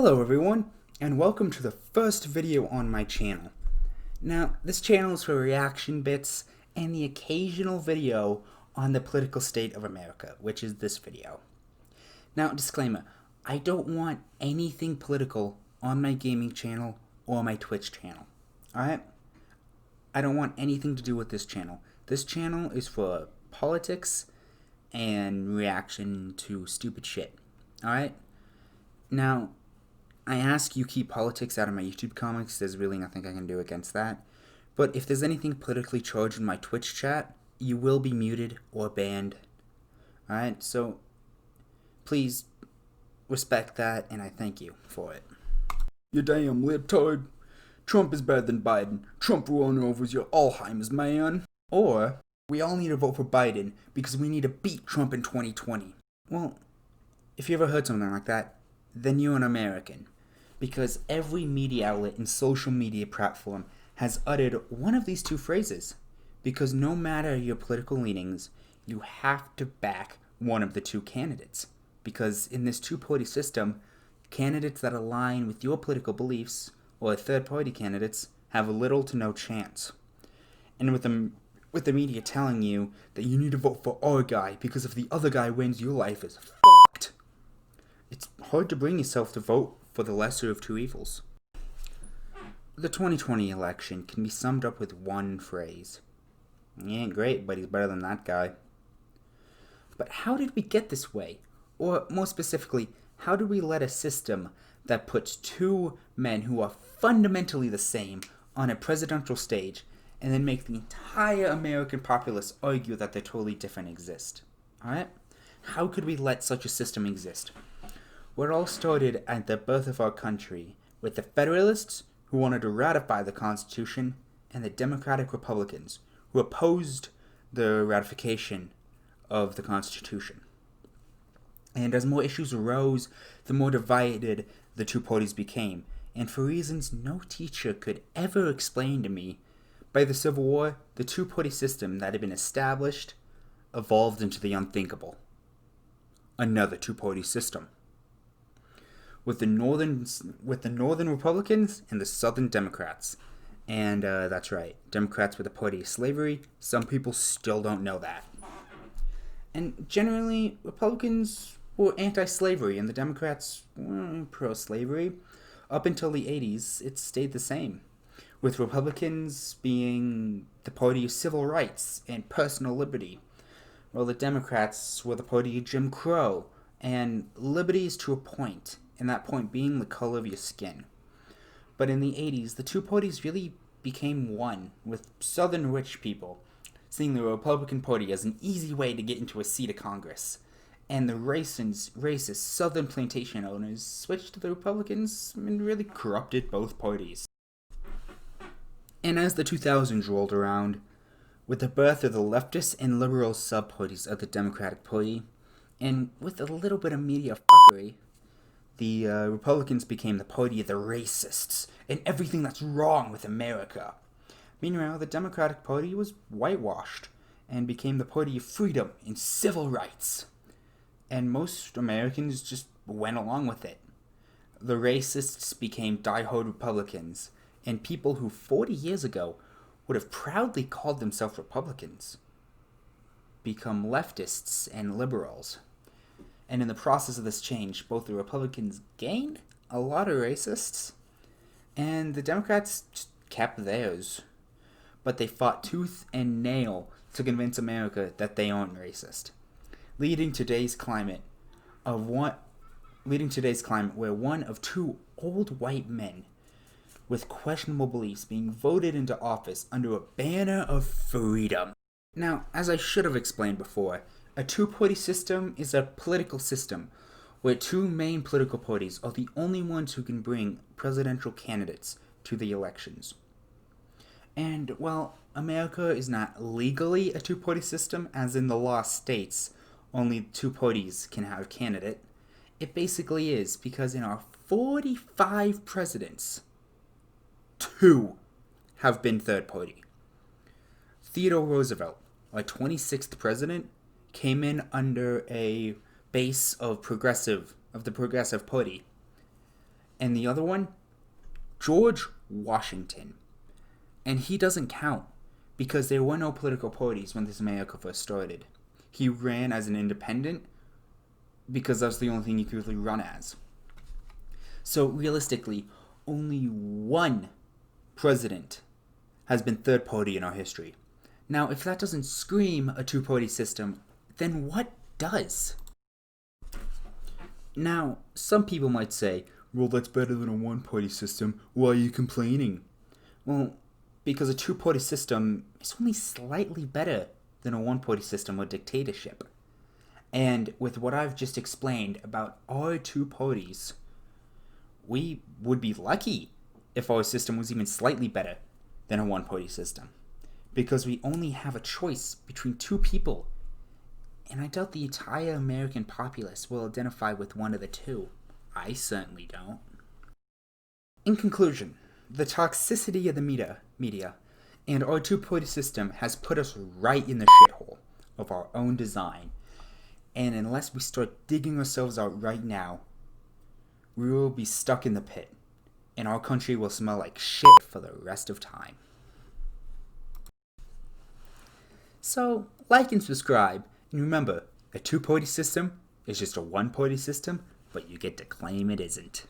Hello everyone, and welcome to the first video on my channel. Now, this channel is for reaction bits and the occasional video on the political state of America, which is this video. Now, disclaimer, I don't want anything political on my gaming channel or my Twitch channel, alright? I don't want anything to do with this channel. This channel is for politics and reaction to stupid shit, alright? Now, I ask you keep politics out of my YouTube comments. There's really nothing I can do against that. But if there's anything politically charged in my Twitch chat, you will be muted or banned. Alright, so please respect that, and I thank you for it. You damn libtard. Trump is better than Biden. Trump rolling over is your Alzheimer's, man. Or, we all need to vote for Biden because we need to beat Trump in 2020. Well, if you ever heard something like that, then you're an American. Because every media outlet and social media platform has uttered one of these two phrases. Because no matter your political leanings, you have to back one of the two candidates. Because in this two-party system, candidates that align with your political beliefs, or third-party candidates, have little to no chance. And with the media telling you that you need to vote for our guy because if the other guy wins, your life is fucked. It's hard to bring yourself to vote for the lesser of two evils. The 2020 election can be summed up with one phrase. He ain't great, but he's better than that guy. But how did we get this way? Or more specifically, how did we let a system that puts two men who are fundamentally the same on a presidential stage and then make the entire American populace argue that they're totally different exist? Alright? How could we let such a system exist? Well, it all started at the birth of our country, with the Federalists, who wanted to ratify the Constitution, and the Democratic Republicans, who opposed the ratification of the Constitution. And as more issues arose, the more divided the two parties became, and for reasons no teacher could ever explain to me, by the Civil War, the two-party system that had been established evolved into the unthinkable. Another two-party system. With the northern Republicans and the Southern Democrats. And that's right, Democrats were the party of slavery. Some people still don't know that. And generally, Republicans were anti-slavery and the Democrats were pro-slavery. Up until the 80s, it stayed the same, with Republicans being the party of civil rights and personal liberty, while the Democrats were the party of Jim Crow and liberties to a point, and that point being the color of your skin. But in the 80s, the two parties really became one, with southern rich people seeing the Republican Party as an easy way to get into a seat of Congress, and the racist southern plantation owners switched to the Republicans and really corrupted both parties. And as the 2000s rolled around, with the birth of the leftist and liberal sub-parties of the Democratic Party, and with a little bit of media fuckery, the Republicans became the party of the racists and everything that's wrong with America. Meanwhile, the Democratic Party was whitewashed and became the party of freedom and civil rights. And most Americans just went along with it. The racists became diehard Republicans, and people who 40 years ago would have proudly called themselves Republicans become leftists and liberals. And in the process of this change, both the Republicans gained a lot of racists, and the Democrats just kept theirs. But they fought tooth and nail to convince America that they aren't racist, leading today's climate where one of two old white men with questionable beliefs being voted into office under a banner of freedom. Now, as I should have explained before, a two-party system is a political system where two main political parties are the only ones who can bring presidential candidates to the elections. And while America is not legally a two-party system, as in the law states only two parties can have a candidate, it basically is, because in our 45 presidents, 2 have been third party. Theodore Roosevelt, our 26th president, came in under a base of the Progressive Party, And the other one, George Washington. And he doesn't count because there were no political parties when this America first started. He ran as an independent because that's the only thing he could really run as. So realistically, only one president has been third party in our history. Now, if that doesn't scream a two-party system, then what does? Now, some people might say, well, that's better than a one-party system. Why are you complaining? Well, because a two-party system is only slightly better than a one-party system or dictatorship. And with what I've just explained about our two parties, we would be lucky if our system was even slightly better than a one-party system. Because we only have a choice between two people. And I doubt the entire American populace will identify with one of the two. I certainly don't. In conclusion, the toxicity of the media and our two-party system has put us right in the shithole of our own design. And unless we start digging ourselves out right now, we will be stuck in the pit. And our country will smell like shit for the rest of time. So, like and subscribe, and remember, a two-party system is just a one-party system, but you get to claim it isn't.